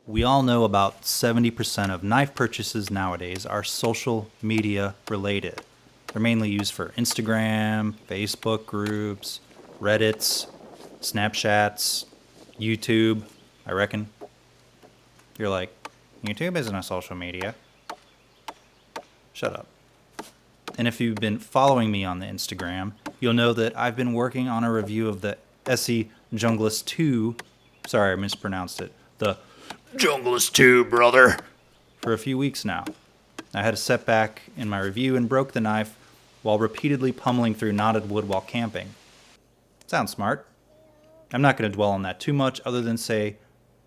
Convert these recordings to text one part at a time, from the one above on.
We all know about 70% of knife purchases nowadays are social media related. They're mainly used for Instagram, Facebook groups, Reddits, Snapchats, YouTube, I reckon. You're like, YouTube isn't a social media. Shut up. And if you've been following me on the Instagram, you'll know that I've been working on a review of the ESEE Junglas 2. Sorry, I mispronounced it. The Junglas 2, brother. For a few weeks now. I had a setback in my review and broke the knife while repeatedly pummeling through knotted wood while camping. Sounds smart. I'm not going to dwell on that too much other than say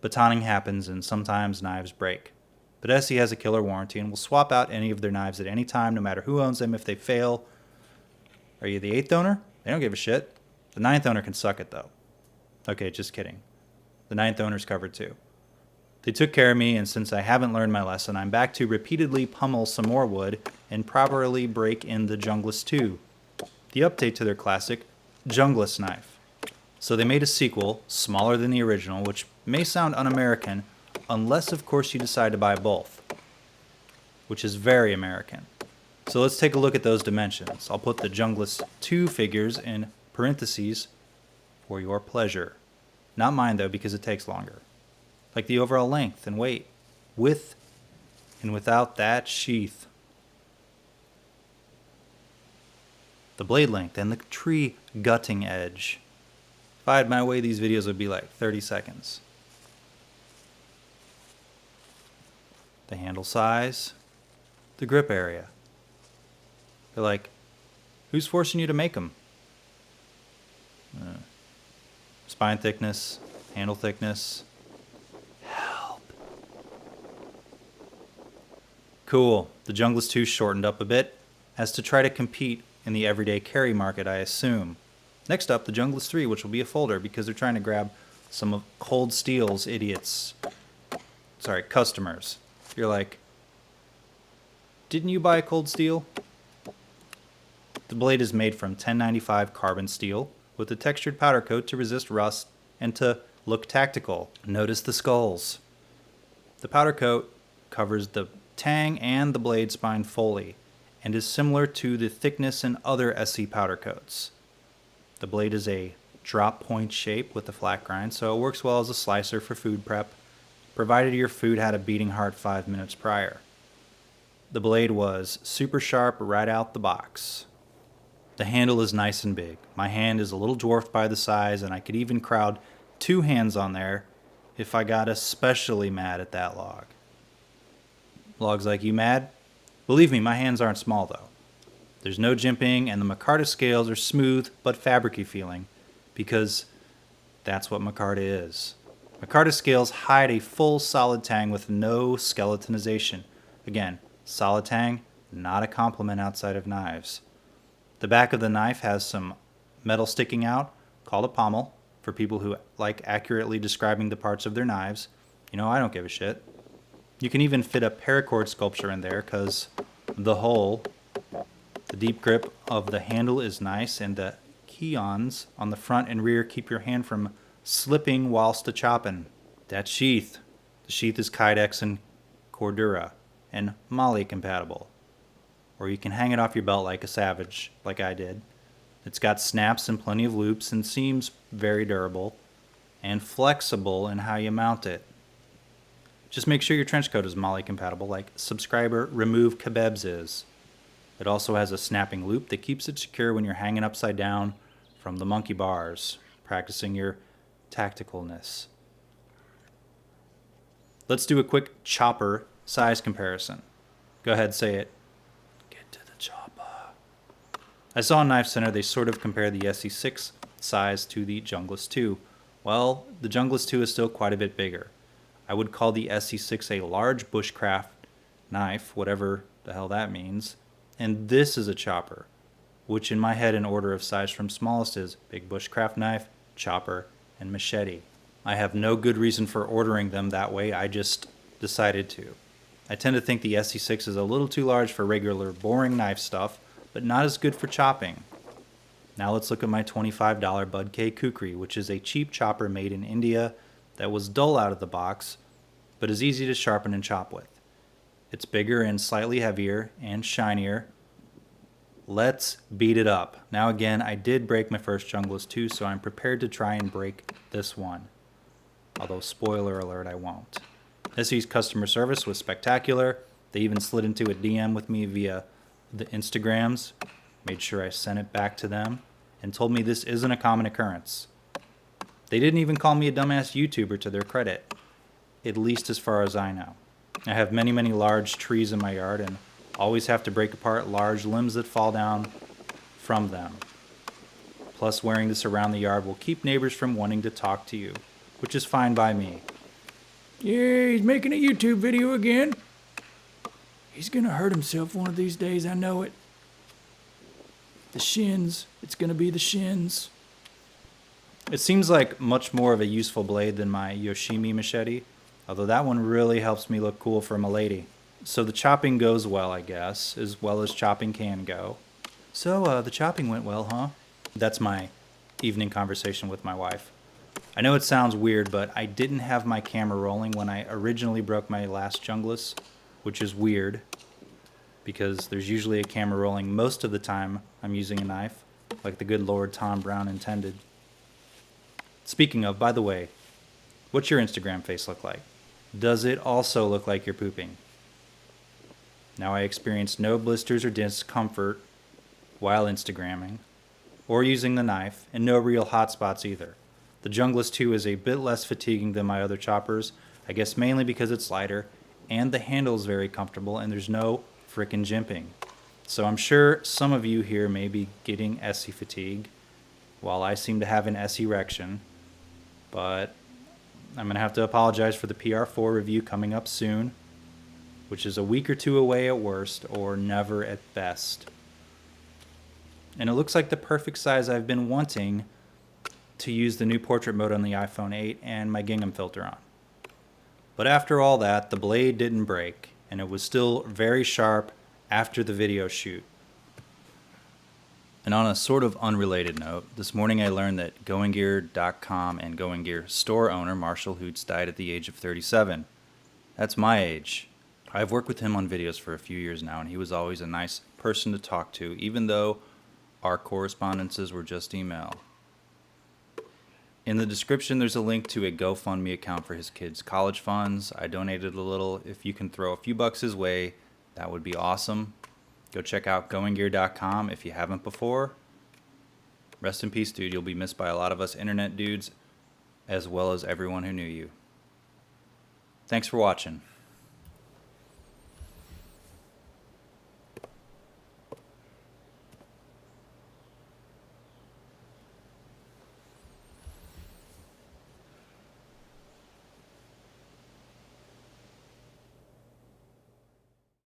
batoning happens and sometimes knives break. But ESEE has a killer warranty and will swap out any of their knives at any time, no matter who owns them if they fail. Are you the 8th owner? They don't give a shit. The 9th owner can suck it, though. Okay, just kidding. The 9th owner's covered, too. They took care of me, and since I haven't learned my lesson, I'm back to repeatedly pummel some more wood and properly break in the Junglas 2, the update to their classic Junglas knife. So they made a sequel, smaller than the original, which may sound un-American, unless of course you decide to buy both, which is very American. So let's take a look at those dimensions. I'll put the Junglas 2 figures in parentheses for your pleasure. Not mine though, because it takes longer. Like the overall length and weight, with and without that sheath. The blade length and the tree gutting edge. If I had my way, these videos would be like 30 seconds. The handle size, the grip area. They're like, who's forcing you to make them? Spine thickness, handle thickness. Help. Cool. The Junglas 2 shortened up a bit, as to try to compete in the everyday carry market, I assume. Next up, the Junglas 3, which will be a folder because they're trying to grab some of Cold Steel's customers. You're like, didn't you buy Cold Steel? The blade is made from 1095 carbon steel with a textured powder coat to resist rust and to look tactical. Notice the skulls. The powder coat covers the tang and the blade spine fully and is similar to the thickness in other ESEE powder coats. The blade is a drop point shape with a flat grind, so it works well as a slicer for food prep, provided your food had a beating heart 5 minutes prior. The blade was super sharp right out the box. The handle is nice and big. My hand is a little dwarfed by the size, and I could even crowd 2 hands on there if I got especially mad at that log. Logs like you mad? Believe me, my hands aren't small though. There's no jimping, and the Micarta scales are smooth but fabricy feeling, because that's what Micarta is. Micarta scales hide a full solid tang with no skeletonization. Again, solid tang, not a compliment outside of knives. The back of the knife has some metal sticking out, called a pommel, for people who like accurately describing the parts of their knives. You know, I don't give a shit. You can even fit a paracord sculpture in there, because the hole, the deep grip of the handle is nice, and the keons on the front and rear keep your hand from slipping whilst a-chopping. That sheath. The sheath is Kydex and Cordura, and Molle Compatible. Or you can hang it off your belt like a savage, like I did. It's got snaps and plenty of loops and seems very durable and flexible in how you mount it. Just make sure your trench coat is Molle Compatible like subscriber Remove Kebabs is. It also has a snapping loop that keeps it secure when you're hanging upside down from the monkey bars, practicing your tacticalness. Let's do a quick chopper size comparison. Go ahead, say it. Get to the chopper. I saw on Knife Center they sort of compare the ESEE 6 size to the Junglas 2. Well, the Junglas 2 is still quite a bit bigger. I would call the ESEE 6 a large bushcraft knife, whatever the hell that means. And this is a chopper, which in my head in order of size from smallest is big bushcraft knife, chopper, and machete. I have no good reason for ordering them that way, I just decided to. I tend to think the ESEE 6 is a little too large for regular boring knife stuff, but not as good for chopping. Now let's look at my $25 Bud K Kukri, which is a cheap chopper made in India that was dull out of the box, but is easy to sharpen and chop with. It's bigger and slightly heavier and shinier. Let's beat it up. Now again, I did break my first Junglas too, so I'm prepared to try and break this one. Although, spoiler alert, I won't. ESEE's customer service was spectacular. They even slid into a DM with me via the Instagrams, made sure I sent it back to them, and told me this isn't a common occurrence. They didn't even call me a dumbass YouTuber to their credit, at least as far as I know. I have many, many large trees in my yard and always have to break apart large limbs that fall down from them. Plus, wearing this around the yard will keep neighbors from wanting to talk to you, which is fine by me. Yeah, he's making a YouTube video again. He's gonna hurt himself one of these days, I know it. The shins. It's gonna be the shins. It seems like much more of a useful blade than my Yoshimi machete, although that one really helps me look cool for my lady. So the chopping goes well, I guess, as well as chopping can go. So, the chopping went well, huh? That's my evening conversation with my wife. I know it sounds weird, but I didn't have my camera rolling when I originally broke my last Junglas, which is weird, because there's usually a camera rolling most of the time I'm using a knife, like the good Lord Tom Brown intended. Speaking of, by the way, what's your Instagram face look like? Does it also look like you're pooping? Now, I experienced no blisters or discomfort while Instagramming, or using the knife, and no real hot spots either. The Junglas 2 is a bit less fatiguing than my other choppers, I guess mainly because it's lighter, and the handle's very comfortable, and there's no frickin' jimping. So I'm sure some of you here may be getting ESEE fatigue, while I seem to have an ESEE erection, but I'm going to have to apologize for the PR4 review coming up soon, which is a week or two away at worst, or never at best. And it looks like the perfect size I've been wanting to use the new portrait mode on the iPhone 8 and my gingham filter on. But after all that, the blade didn't break, and it was still very sharp after the video shoot. And on a sort of unrelated note, this morning I learned that GoingGear.com and Going Gear store owner Marshall Hoots died at the age of 37. That's my age. I've worked with him on videos for a few years now, and he was always a nice person to talk to, even though our correspondences were just email. In the description, there's a link to a GoFundMe account for his kids' college funds. I donated a little. If you can throw a few bucks his way, that would be awesome. Go check out GoingGear.com if you haven't before. Rest in peace, dude. You'll be missed by a lot of us internet dudes, as well as everyone who knew you. Thanks for watching.